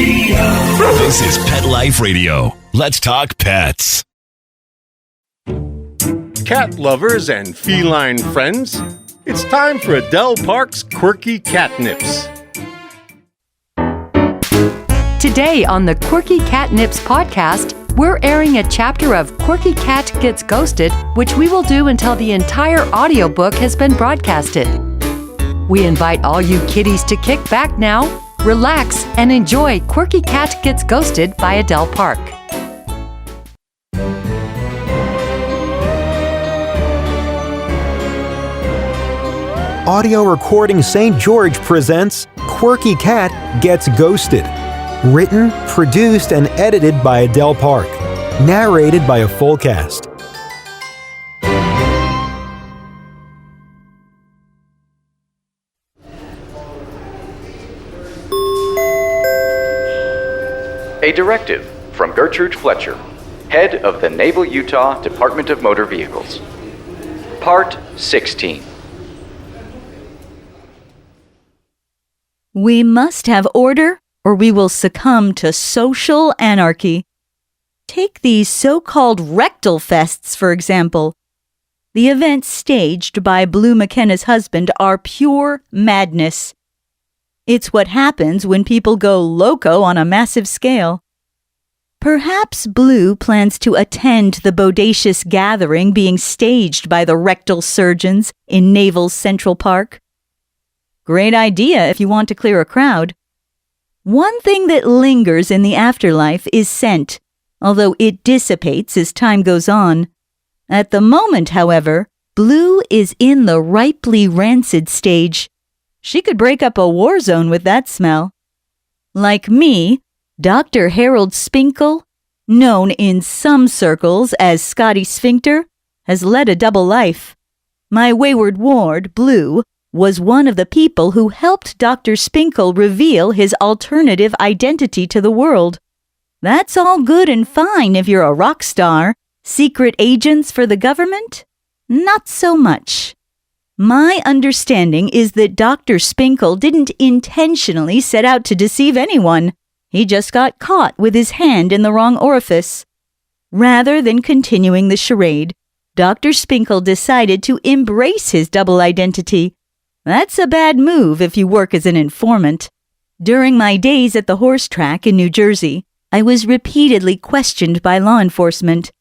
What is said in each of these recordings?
Radio. This is Pet Life Radio. Let's talk pets. Cat lovers and feline friends, it's time for Adele Park's Quirky Cat Nips. Today on the Quirky Cat Nips podcast, we're airing a chapter of Quirky Cat Gets Ghosted, which we will do until the entire audiobook has been broadcasted. We invite all you kitties to kick back now, relax, and enjoy Quirky Cat Gets Ghosted by Adele Park. Audio Recording St. George presents Quirky Cat Gets Ghosted. Written, produced, and edited by Adele Park. Narrated by a full cast. A directive from Gertrude Fletcher, head of the Naval Utah Department of Motor Vehicles. Part 16. We must have order, or we will succumb to social anarchy. Take these so-called rectal fests, for example. The events staged by Blue McKenna's husband are pure madness. It's what happens when people go loco on a massive scale. Perhaps Blue plans to attend the bodacious gathering being staged by the Rectal Surgeons in Naval's Central Park. Great idea if you want to clear a crowd. One thing that lingers in the afterlife is scent, although it dissipates as time goes on. At the moment, however, Blue is in the ripely rancid stage. She could break up a war zone with that smell. Like me, Dr. Harold Spinkle, known in some circles as Scotty Sphincter, has led a double life. My wayward ward, Blue, was one of the people who helped Dr. Spinkle reveal his alternative identity to the world. That's all good and fine if you're a rock star. Secret agents for the government? Not so much. My understanding is that Dr. Spinkle didn't intentionally set out to deceive anyone. He just got caught with his hand in the wrong orifice. Rather than continuing the charade, Dr. Spinkle decided to embrace his double identity. That's a bad move if you work as an informant. During my days at the horse track in New Jersey, I was repeatedly questioned by law enforcement.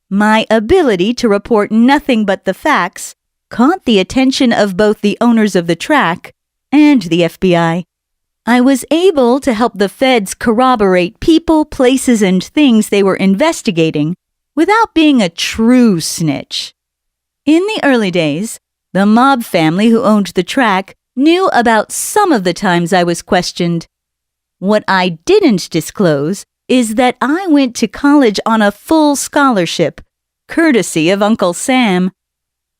My ability to report nothing but the facts caught the attention of both the owners of the track and the FBI. I was able to help the feds corroborate people, places, and things they were investigating without being a true snitch. In the early days, the mob family who owned the track knew about some of the times I was questioned. What I didn't disclose is that I went to college on a full scholarship, courtesy of Uncle Sam.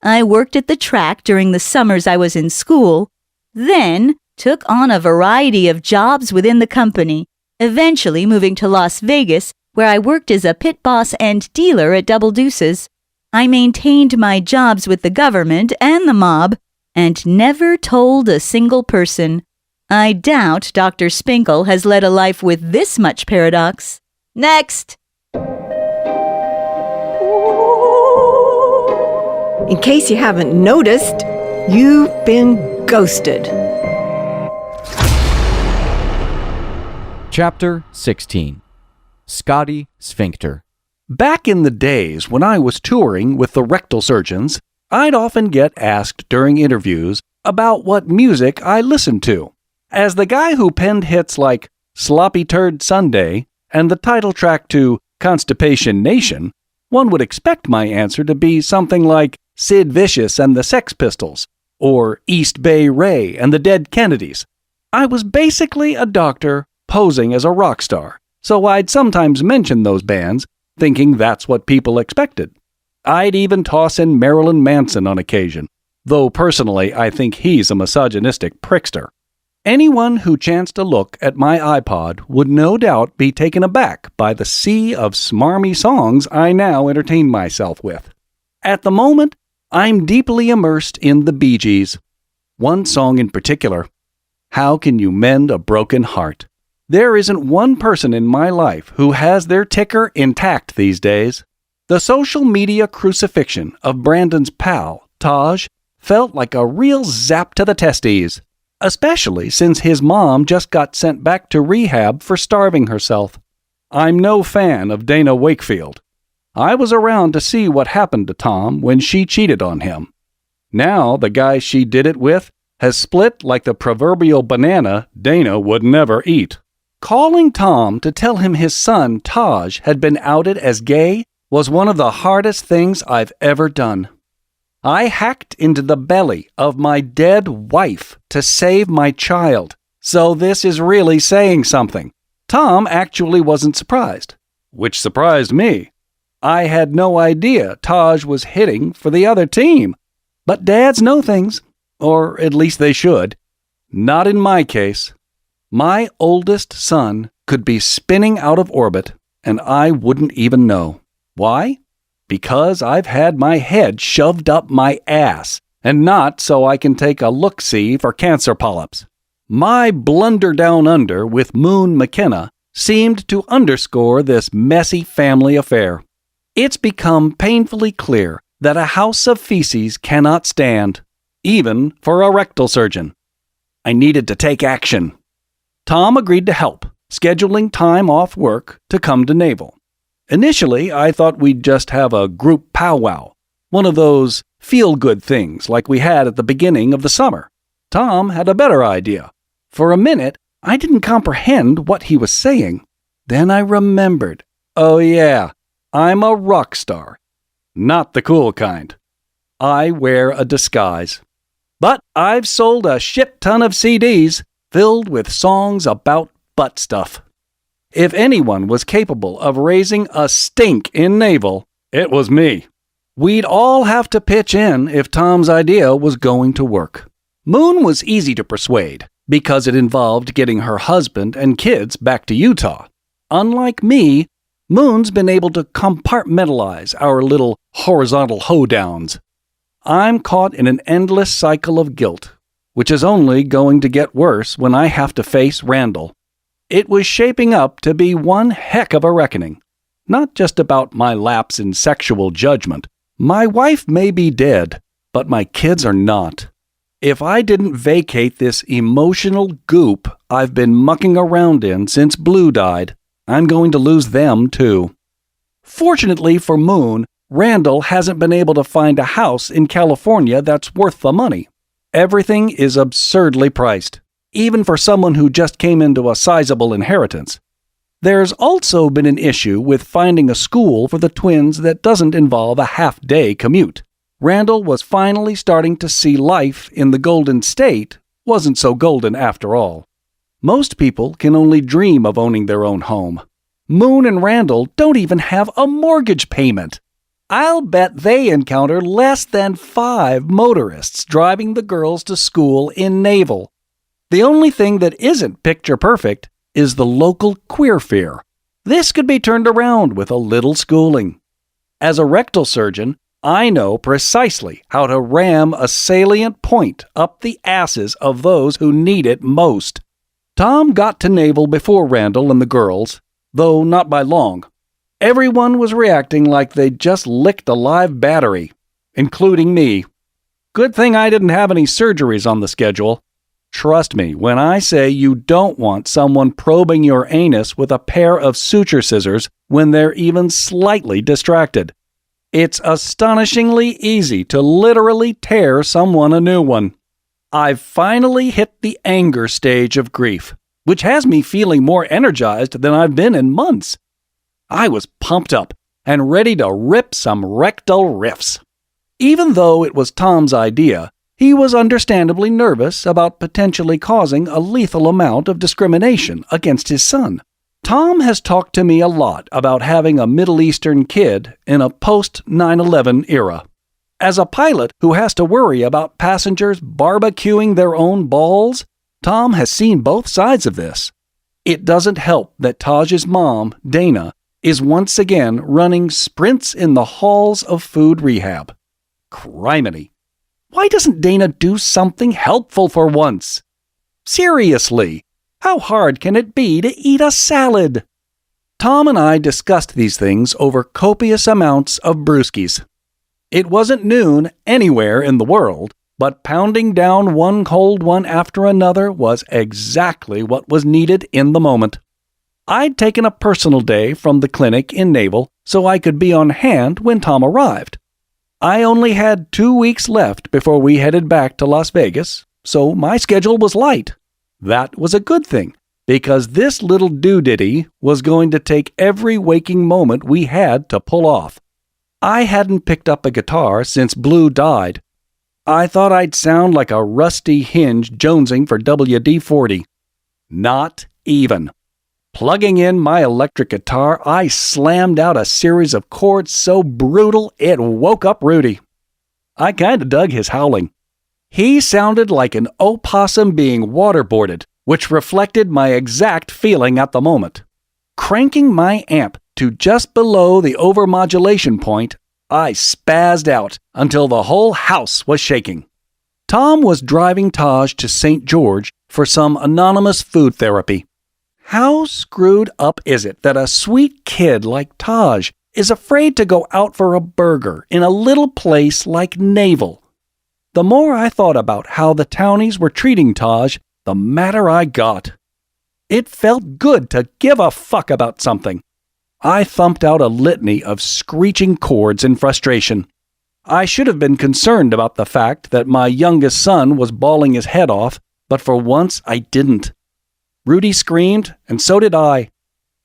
I worked at the track during the summers I was in school, then took on a variety of jobs within the company, eventually moving to Las Vegas, where I worked as a pit boss and dealer at Double Deuces. I maintained my jobs with the government and the mob, and never told a single person. I doubt Dr. Spinkle has led a life with this much paradox. Next! In case you haven't noticed, you've been ghosted. Chapter 16. Scotty Sphincter. Back in the days when I was touring with the Rectal Surgeons, I'd often get asked during interviews about what music I listened to. As the guy who penned hits like Sloppy Turd Sunday and the title track to Constipation Nation, one would expect my answer to be something like Sid Vicious and the Sex Pistols, or East Bay Ray and the Dead Kennedys. I was basically a doctor posing as a rock star, so I'd sometimes mention those bands, thinking that's what people expected. I'd even toss in Marilyn Manson on occasion, though personally I think he's a misogynistic prickster. Anyone who chanced to look at my iPod would no doubt be taken aback by the sea of smarmy songs I now entertain myself with. At the moment, I'm deeply immersed in the Bee Gees. One song in particular, How Can You Mend a Broken Heart? There isn't one person in my life who has their ticker intact these days. The social media crucifixion of Brandon's pal, Taj, felt like a real zap to the testes, especially since his mom just got sent back to rehab for starving herself. I'm no fan of Dana Wakefield. I was around to see what happened to Tom when she cheated on him. Now the guy she did it with has split like the proverbial banana Dana would never eat. Calling Tom to tell him his son Taj had been outed as gay was one of the hardest things I've ever done. I hacked into the belly of my dead wife to save my child, so this is really saying something. Tom actually wasn't surprised, which surprised me. I had no idea Taj was hitting for the other team. But dads know things, or at least they should. Not in my case. My oldest son could be spinning out of orbit, and I wouldn't even know. Why? Because I've had my head shoved up my ass, and not so I can take a look-see for cancer polyps. My blunder down under with Moon McKenna seemed to underscore this messy family affair. It's become painfully clear that a house of feces cannot stand, even for a rectal surgeon. I needed to take action. Tom agreed to help, scheduling time off work to come to Naval. Initially, I thought we'd just have a group powwow, one of those feel-good things like we had at the beginning of the summer. Tom had a better idea. For a minute, I didn't comprehend what he was saying. Then I remembered. Oh yeah, I'm a rock star. Not the cool kind. I wear a disguise. But I've sold a shit ton of CDs filled with songs about butt stuff. If anyone was capable of raising a stink in Naval, it was me. We'd all have to pitch in if Tom's idea was going to work. Moon was easy to persuade because it involved getting her husband and kids back to Utah. Unlike me, Moon's been able to compartmentalize our little horizontal hoedowns. I'm caught in an endless cycle of guilt, which is only going to get worse when I have to face Randall. It was shaping up to be one heck of a reckoning. Not just about my lapse in sexual judgment. My wife may be dead, but my kids are not. If I didn't vacate this emotional goop I've been mucking around in since Blue died, I'm going to lose them too. Fortunately for Moon, Randall hasn't been able to find a house in California that's worth the money. Everything is absurdly priced, even for someone who just came into a sizable inheritance. There's also been an issue with finding a school for the twins that doesn't involve a half-day commute. Randall was finally starting to see life in the Golden State wasn't so golden after all. Most people can only dream of owning their own home. Moon and Randall don't even have a mortgage payment. I'll bet they encounter less than 5 motorists driving the girls to school in Naval. The only thing that isn't picture perfect is the local queer fear. This could be turned around with a little schooling. As a rectal surgeon, I know precisely how to ram a salient point up the asses of those who need it most. Tom got to Naval before Randall and the girls, though not by long. Everyone was reacting like they'd just licked a live battery, including me. Good thing I didn't have any surgeries on the schedule. Trust me when I say you don't want someone probing your anus with a pair of suture scissors when they're even slightly distracted. It's astonishingly easy to literally tear someone a new one. I've finally hit the anger stage of grief, which has me feeling more energized than I've been in months. I was pumped up and ready to rip some rectal riffs. Even though it was Tom's idea, he was understandably nervous about potentially causing a lethal amount of discrimination against his son. Tom has talked to me a lot about having a Middle Eastern kid in a post-9/11 era. As a pilot who has to worry about passengers barbecuing their own balls, Tom has seen both sides of this. It doesn't help that Taj's mom, Dana, is once again running sprints in the halls of food rehab. Criminy. Why doesn't Dana do something helpful for once? Seriously, How hard can it be to eat a salad? Tom and I discussed these things over copious amounts of brewskis. It wasn't noon anywhere in the world, but pounding down one cold one after another was exactly what was needed in the moment. I'd taken a personal day from the clinic in Naval so I could be on hand when Tom arrived. I only had 2 weeks left before we headed back to Las Vegas, so my schedule was light. That was a good thing, because this little doodaddy was going to take every waking moment we had to pull off. I hadn't picked up a guitar since Blue died. I thought I'd sound like a rusty hinge jonesing for WD-40. Not even. Plugging in my electric guitar, I slammed out a series of chords so brutal it woke up Rudy. I kinda dug his howling. He sounded like an opossum being waterboarded, which reflected my exact feeling at the moment. Cranking my amp to just below the overmodulation point, I spazzed out until the whole house was shaking. Tom was driving Taj to St. George for some anonymous food therapy. How screwed up is it that a sweet kid like Taj is afraid to go out for a burger in a little place like Naval? The more I thought about how the townies were treating Taj, the madder I got. It felt good to give a fuck about something. I thumped out a litany of screeching chords in frustration. I should have been concerned about the fact that my youngest son was bawling his head off, but for once I didn't. Rudy screamed, and so did I.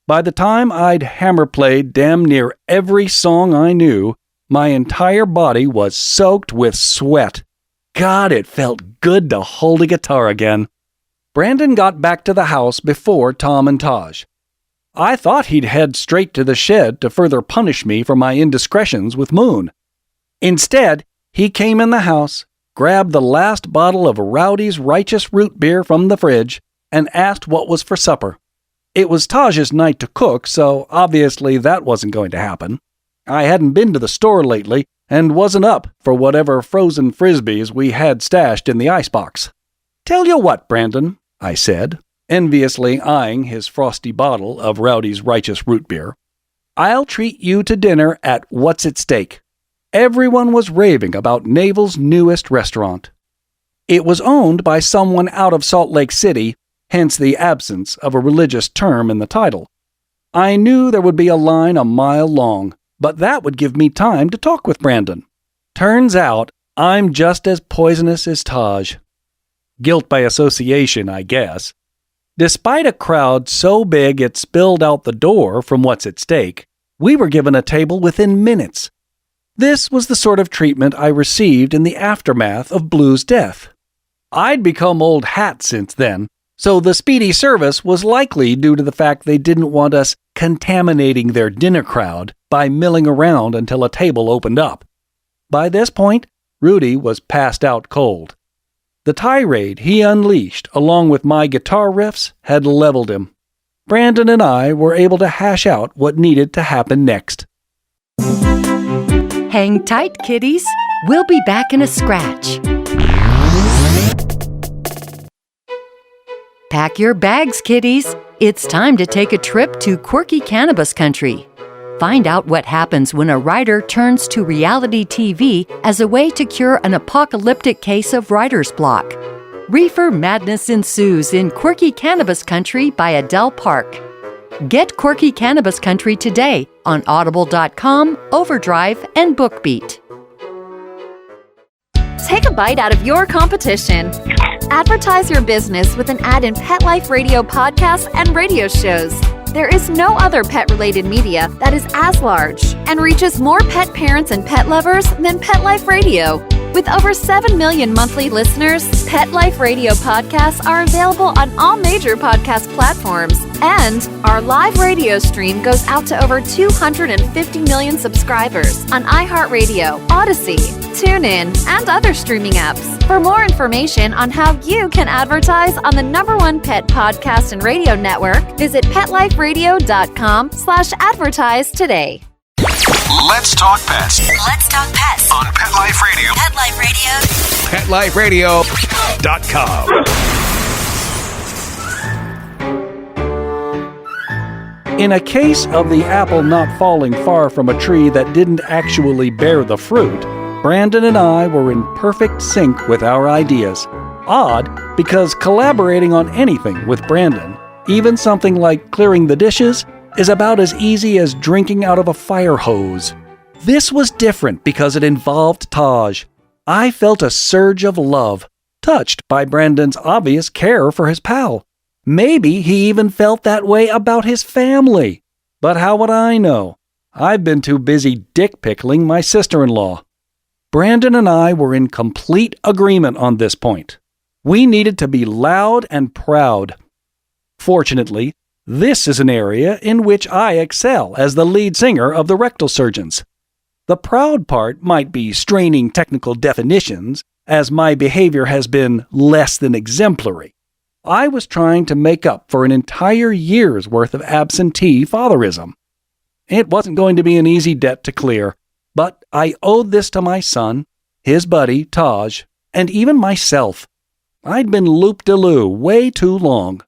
By the time I'd hammer-played damn near every song I knew, my entire body was soaked with sweat. God, it felt good to hold a guitar again. Brandon got back to the house before Tom and Taj. I thought he'd head straight to the shed to further punish me for my indiscretions with Moon. Instead, he came in the house, grabbed the last bottle of Rowdy's Righteous Root Beer from the fridge, and asked what was for supper. It was Taj's night to cook, so obviously that wasn't going to happen. I hadn't been to the store lately and wasn't up for whatever frozen frisbees we had stashed in the icebox. "Tell you what, Brandon," I said, enviously eyeing his frosty bottle of Rowdy's Righteous Root Beer. "I'll treat you to dinner at What's at Stake." Everyone was raving about Naval's newest restaurant. It was owned by someone out of Salt Lake City, hence the absence of a religious term in the title. I knew there would be a line a mile long, but that would give me time to talk with Brandon. Turns out, I'm just as poisonous as Taj. Guilt by association, I guess. Despite a crowd so big it spilled out the door from What's at Stake, we were given a table within minutes. This was the sort of treatment I received in the aftermath of Blue's death. I'd become old hat since then, so the speedy service was likely due to the fact they didn't want us contaminating their dinner crowd by milling around until a table opened up. By this point, Rudy was passed out cold. The tirade he unleashed, along with my guitar riffs, had leveled him. Brandon and I were able to hash out what needed to happen next. Hang tight, kitties. We'll be back in a scratch. Pack your bags, kitties. It's time to take a trip to Quirky Cannabis Country. Find out what happens when a writer turns to reality TV as a way to cure an apocalyptic case of writer's block. Reefer madness ensues in Quirky Cannabis Country by Adele Park. Get Quirky Cannabis Country today on Audible.com, Overdrive, and BookBeat. Take a bite out of your competition. Advertise your business with an ad in Pet Life Radio podcasts and radio shows. There is no other pet-related media that is as large and reaches more pet parents and pet lovers than Pet Life Radio. With over 7 million monthly listeners, Pet Life Radio podcasts are available on all major podcast platforms. And our live radio stream goes out to over 250 million subscribers on iHeartRadio, Odyssey, TuneIn, and other streaming apps. For more information on how you can advertise on the #1 pet podcast and radio network, visit PetLifeRadio.com/advertise today. Let's talk pets. Let's talk pets On Pet Life Radio. Pet Life Radio. PetLifeRadio.com. In a case of the apple not falling far from a tree that didn't actually bear the fruit, Brandon and I were in perfect sync with our ideas. Odd, because collaborating on anything with Brandon, even something like clearing the dishes, is about as easy as drinking out of a fire hose. This was different because it involved Taj. I felt a surge of love, touched by Brandon's obvious care for his pal. Maybe he even felt that way about his family. But how would I know? I've been too busy dick-pickling my sister-in-law. Brandon and I were in complete agreement on this point. We needed to be loud and proud. Fortunately, this is an area in which I excel as the lead singer of the Rectal Surgeons. The proud part might be straining technical definitions, as my behavior has been less than exemplary. I was trying to make up for an entire year's worth of absentee fatherism. It wasn't going to be an easy debt to clear, but I owed this to my son, his buddy, Taj, and even myself. I'd been loop-de-loo way too long.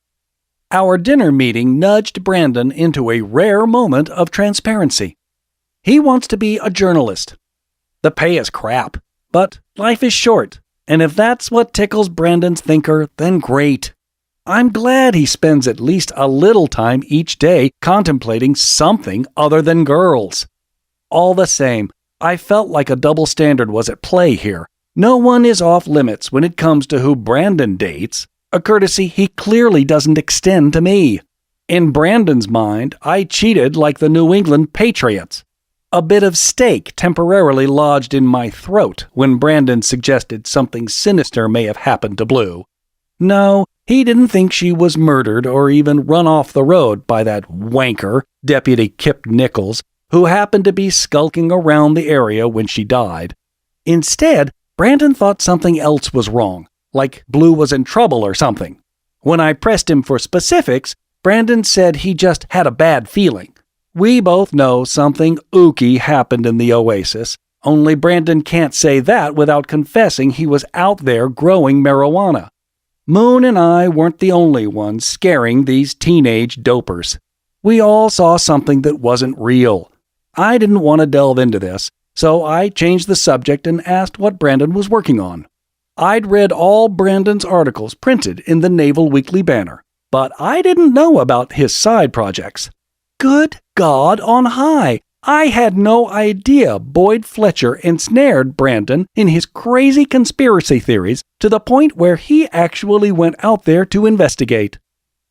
Our dinner meeting nudged Brandon into a rare moment of transparency. He wants to be a journalist. The pay is crap, but life is short, and if that's what tickles Brandon's thinker, then great. I'm glad he spends at least a little time each day contemplating something other than girls. All the same, I felt like a double standard was at play here. No one is off limits when it comes to who Brandon dates, a courtesy he clearly doesn't extend to me. In Brandon's mind, I cheated like the New England Patriots. A bit of steak temporarily lodged in my throat when Brandon suggested something sinister may have happened to Blue. No, he didn't think she was murdered or even run off the road by that wanker, Deputy Kip Nichols, who happened to be skulking around the area when she died. Instead, Brandon thought something else was wrong, like Blue was in trouble or something. When I pressed him for specifics, Brandon said he just had a bad feeling. We both know something ooky happened in the oasis, only Brandon can't say that without confessing he was out there growing marijuana. Moon and I weren't the only ones scaring these teenage dopers. We all saw something that wasn't real. I didn't want to delve into this, so I changed the subject and asked what Brandon was working on. I'd read all Brandon's articles printed in the Naval Weekly banner, but I didn't know about his side projects. Good God on high! I had no idea Boyd Fletcher ensnared Brandon in his crazy conspiracy theories to the point where he actually went out there to investigate.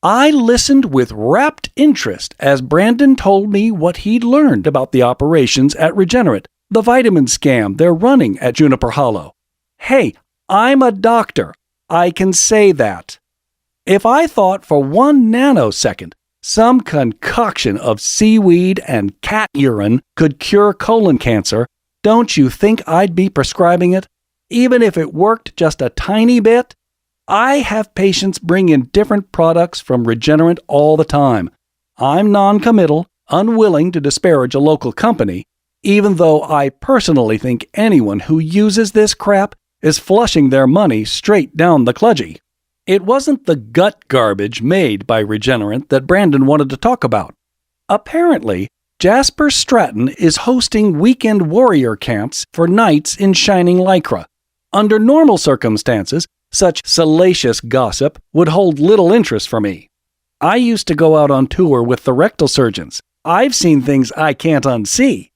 I listened with rapt interest as Brandon told me what he'd learned about the operations at Regenerate, the vitamin scam they're running at Juniper Hollow. Hey, I'm a doctor. I can say that. If I thought for 1 nanosecond some concoction of seaweed and cat urine could cure colon cancer, don't you think I'd be prescribing it? Even if it worked just a tiny bit? I have patients bring in different products from Regenerate all the time. I'm non-committal, unwilling to disparage a local company, even though I personally think anyone who uses this crap is flushing their money straight down the kludgy. It wasn't the gut garbage made by Regenerate that Brandon wanted to talk about. Apparently, Jasper Stratton is hosting weekend warrior camps for knights in shining lycra. Under normal circumstances, such salacious gossip would hold little interest for me. I used to go out on tour with the Rectal Surgeons. I've seen things I can't unsee.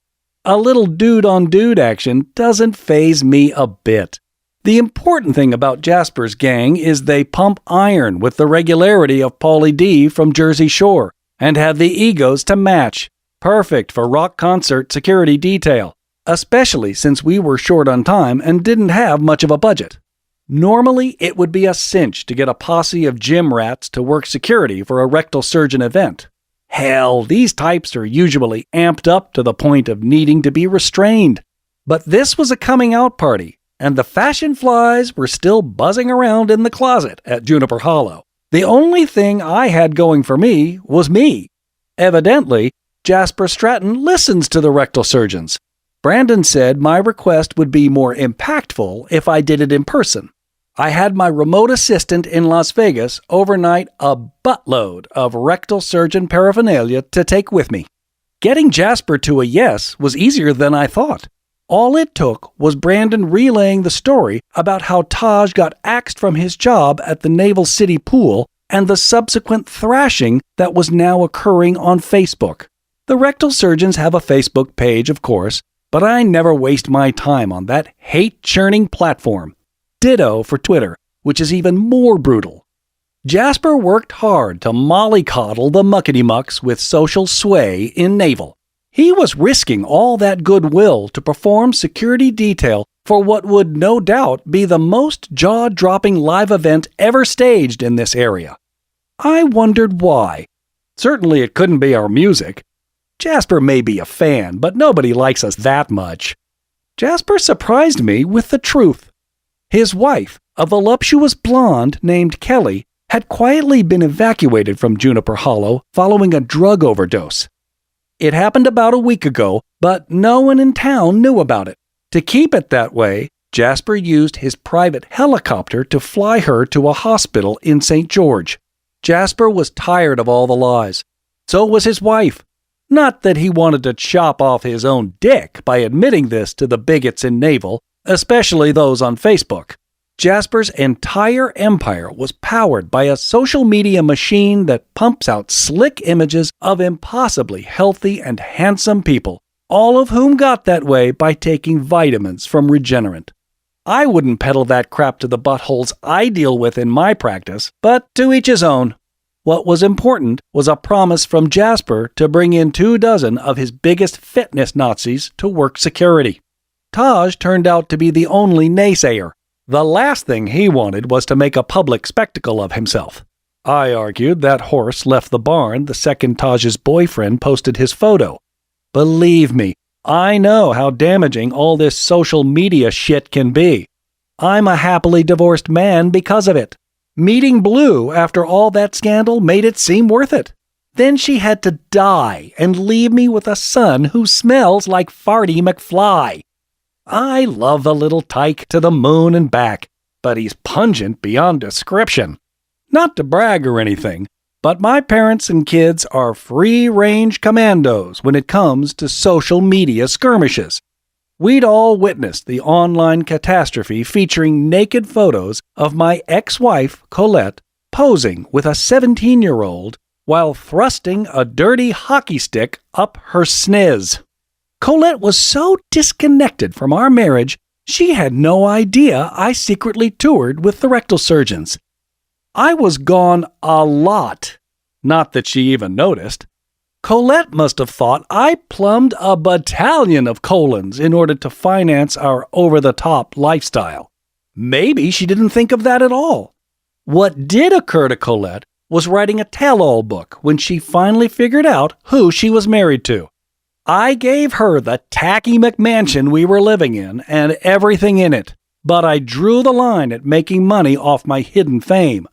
A little dude-on-dude action doesn't faze me a bit. The important thing about Jasper's gang is they pump iron with the regularity of Pauly D from Jersey Shore and have the egos to match. Perfect for rock concert security detail, especially since we were short on time and didn't have much of a budget. Normally, it would be a cinch to get a posse of gym rats to work security for a rectal surgeon event. Hell, these types are usually amped up to the point of needing to be restrained. But this was a coming out party, and the fashion flies were still buzzing around in the closet at Juniper Hollow. The only thing I had going for me was me. Evidently, Jasper Stratton listens to the Rectal Surgeons. Brandon said my request would be more impactful if I did it in person. I had my remote assistant in Las Vegas overnight a buttload of rectal surgeon paraphernalia to take with me. Getting Jasper to a yes was easier than I thought. All it took was Brandon relaying the story about how Taj got axed from his job at the Naval City pool and the subsequent thrashing that was now occurring on Facebook. The Rectal Surgeons have a Facebook page, of course, but I never waste my time on that hate-churning platform. Ditto for Twitter, which is even more brutal. Jasper worked hard to mollycoddle the muckety-mucks with social sway in Naval. He was risking all that goodwill to perform security detail for what would no doubt be the most jaw-dropping live event ever staged in this area. I wondered why. Certainly it couldn't be our music. Jasper may be a fan, but nobody likes us that much. Jasper surprised me with the truth. His wife, a voluptuous blonde named Kelly, had quietly been evacuated from Juniper Hollow following a drug overdose. It happened about a week ago, but no one in town knew about it. To keep it that way, Jasper used his private helicopter to fly her to a hospital in St. George. Jasper was tired of all the lies. So was his wife. Not that he wanted to chop off his own dick by admitting this to the bigots in Naval, especially those on Facebook. Jasper's entire empire was powered by a social media machine that pumps out slick images of impossibly healthy and handsome people, all of whom got that way by taking vitamins from Regenerant. I wouldn't peddle that crap to the buttholes I deal with in my practice, but to each his own. What was important was a promise from Jasper to bring in 24 of his biggest fitness Nazis to work security. Taj turned out to be the only naysayer. The last thing he wanted was to make a public spectacle of himself. I argued that horse left the barn the second Taj's boyfriend posted his photo. Believe me, I know how damaging all this social media shit can be. I'm a happily divorced man because of it. Meeting Blue after all that scandal made it seem worth it. Then she had to die and leave me with a son who smells like Farty McFly. I love the little tyke to the moon and back, but he's pungent beyond description. Not to brag or anything, but my parents and kids are free-range commandos when it comes to social media skirmishes. We'd all witnessed the online catastrophe featuring naked photos of my ex-wife, Colette, posing with a 17-year-old while thrusting a dirty hockey stick up her sniz. Colette was so disconnected from our marriage, she had no idea I secretly toured with the Rectal Surgeons. I was gone a lot. Not that she even noticed. Colette must have thought I plumbed a battalion of colons in order to finance our over-the-top lifestyle. Maybe she didn't think of that at all. What did occur to Colette was writing a tell-all book when she finally figured out who she was married to. I gave her the tacky McMansion we were living in and everything in it, but I drew the line at making money off my hidden fame.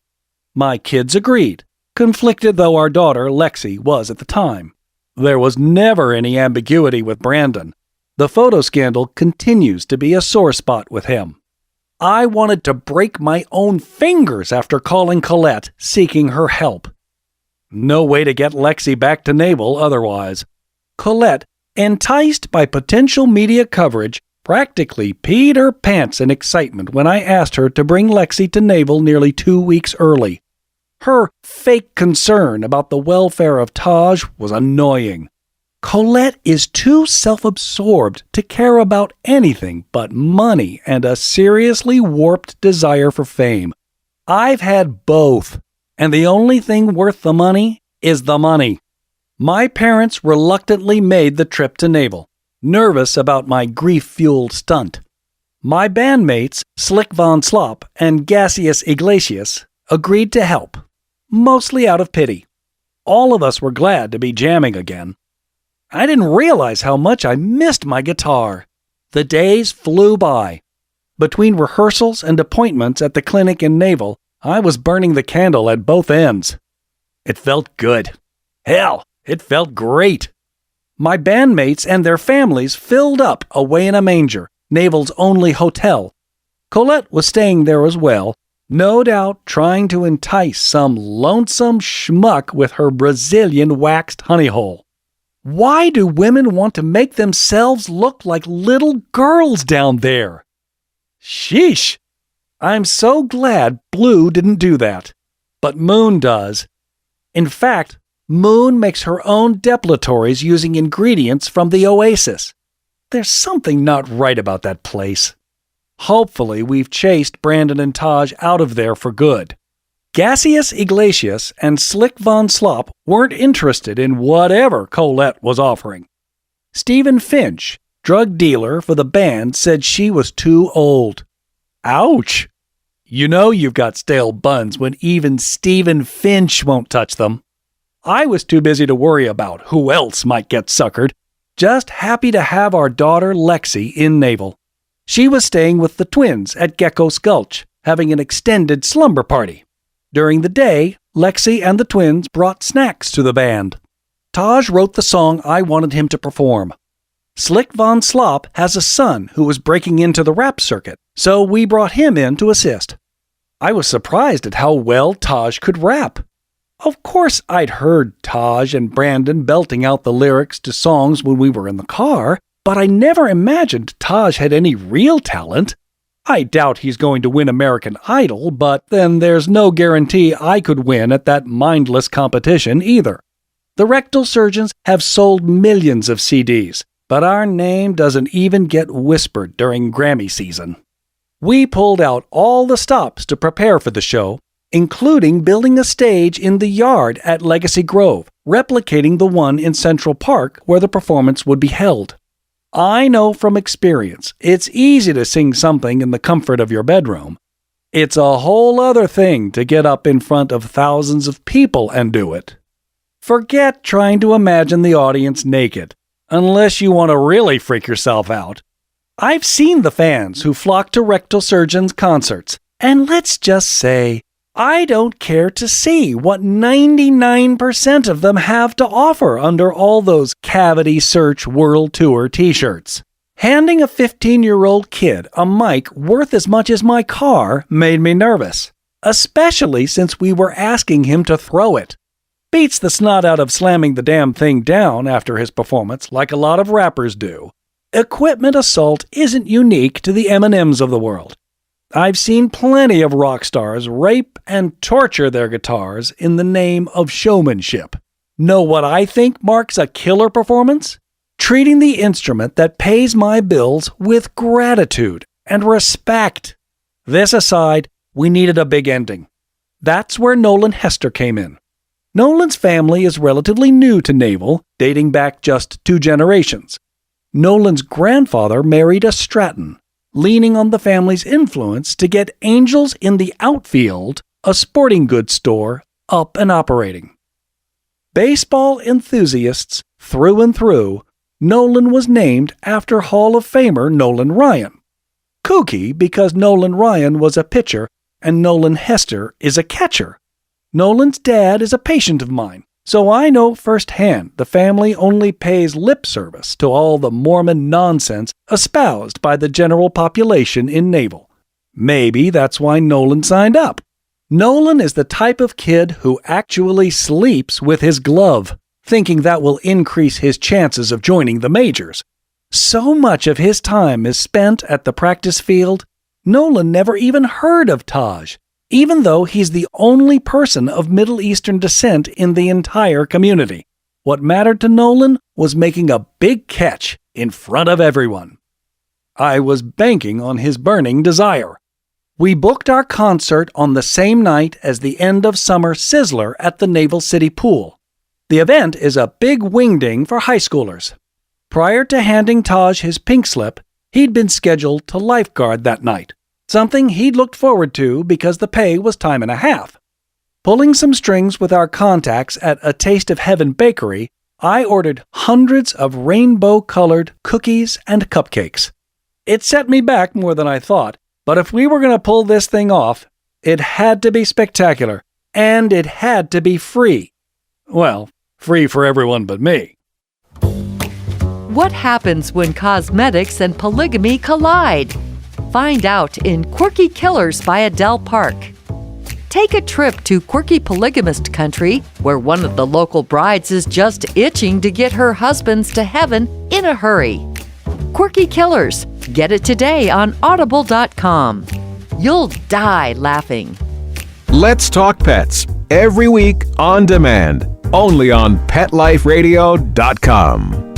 My kids agreed, conflicted though our daughter Lexi was at the time. There was never any ambiguity with Brandon. The photo scandal continues to be a sore spot with him. I wanted to break my own fingers after calling Colette, seeking her help. No way to get Lexi back to Naval otherwise. Colette, enticed by potential media coverage, practically peed her pants in excitement when I asked her to bring Lexi to Naval nearly 2 weeks early. Her fake concern about the welfare of Taj was annoying. Colette is too self-absorbed to care about anything but money and a seriously warped desire for fame. I've had both, and the only thing worth the money is the money. My parents reluctantly made the trip to Naval, nervous about my grief-fueled stunt. My bandmates, Slick Von Slop and Gaseous Iglesias, agreed to help, mostly out of pity. All of us were glad to be jamming again. I didn't realize how much I missed my guitar. The days flew by. Between rehearsals and appointments at the clinic in Naval, I was burning the candle at both ends. It felt good. Hell, it felt great. My bandmates and their families filled up Away in a Manger, Naval's only hotel. Colette was staying there as well, no doubt trying to entice some lonesome schmuck with her Brazilian waxed honey hole. Why do women want to make themselves look like little girls down there? Sheesh! I'm so glad Blue didn't do that. But Moon does. In fact, Moon makes her own depilatories using ingredients from the Oasis. There's something not right about that place. Hopefully, we've chased Brandon and Taj out of there for good. Gaseous Iglesias and Slick Von Slop weren't interested in whatever Colette was offering. Stephen Finch, drug dealer for the band, said she was too old. Ouch! You know you've got stale buns when even Stephen Finch won't touch them. I was too busy to worry about who else might get suckered, just happy to have our daughter Lexi in Naval. She was staying with the twins at Gecko's Gulch, having an extended slumber party. During the day, Lexi and the twins brought snacks to the band. Taj wrote the song I wanted him to perform. Slick Von Slop has a son who was breaking into the rap circuit, so we brought him in to assist. I was surprised at how well Taj could rap. Of course I'd heard Taj and Brandon belting out the lyrics to songs when we were in the car, but I never imagined Taj had any real talent. I doubt he's going to win American Idol, but then there's no guarantee I could win at that mindless competition either. The Rectal Surgeons have sold millions of CDs, but our name doesn't even get whispered during Grammy season. We pulled out all the stops to prepare for the show, including building a stage in the yard at Legacy Grove, replicating the one in Central Park where the performance would be held. I know from experience, it's easy to sing something in the comfort of your bedroom. It's a whole other thing to get up in front of thousands of people and do it. Forget trying to imagine the audience naked, unless you want to really freak yourself out. I've seen the fans who flock to Rectal Surgeons concerts, and let's just say, I don't care to see what 99% of them have to offer under all those Cavity Search World Tour t-shirts. Handing a 15-year-old kid a mic worth as much as my car made me nervous, especially since we were asking him to throw it. Beats the snot out of slamming the damn thing down after his performance like a lot of rappers do. Equipment assault isn't unique to the Eminems of the world. I've seen plenty of rock stars rape and torture their guitars in the name of showmanship. Know what I think marks a killer performance? Treating the instrument that pays my bills with gratitude and respect. This aside, we needed a big ending. That's where Nolan Hester came in. Nolan's family is relatively new to Naval, dating back just 2 generations. Nolan's grandfather married a Stratton, leaning on the family's influence to get Angels in the Outfield, a sporting goods store, up and operating. Baseball enthusiasts through and through, Nolan was named after Hall of Famer Nolan Ryan. Kooky because Nolan Ryan was a pitcher and Nolan Hester is a catcher. Nolan's dad is a patient of mine, so I know firsthand the family only pays lip service to all the Mormon nonsense espoused by the general population in Naval. Maybe that's why Nolan signed up. Nolan is the type of kid who actually sleeps with his glove, thinking that will increase his chances of joining the majors. So much of his time is spent at the practice field, Nolan never even heard of Taj, even though he's the only person of Middle Eastern descent in the entire community. What mattered to Nolan was making a big catch in front of everyone. I was banking on his burning desire. We booked our concert on the same night as the end of summer Sizzler at the Naval City Pool. The event is a big wingding for high schoolers. Prior to handing Taj his pink slip, he'd been scheduled to lifeguard that night, something he'd looked forward to because the pay was time and a half. Pulling some strings with our contacts at A Taste of Heaven Bakery, I ordered hundreds of rainbow-colored cookies and cupcakes. It set me back more than I thought, but if we were going to pull this thing off, it had to be spectacular, and it had to be free. Well, free for everyone but me. What happens when cosmetics and polygamy collide? Find out in Quirky Killers by Adele Park. Take a trip to quirky polygamist country, where one of the local brides is just itching to get her husbands to heaven in a hurry. Quirky Killers. Get it today on audible.com. You'll die laughing. Let's Talk Pets, every week on demand, only on PetLifeRadio.com.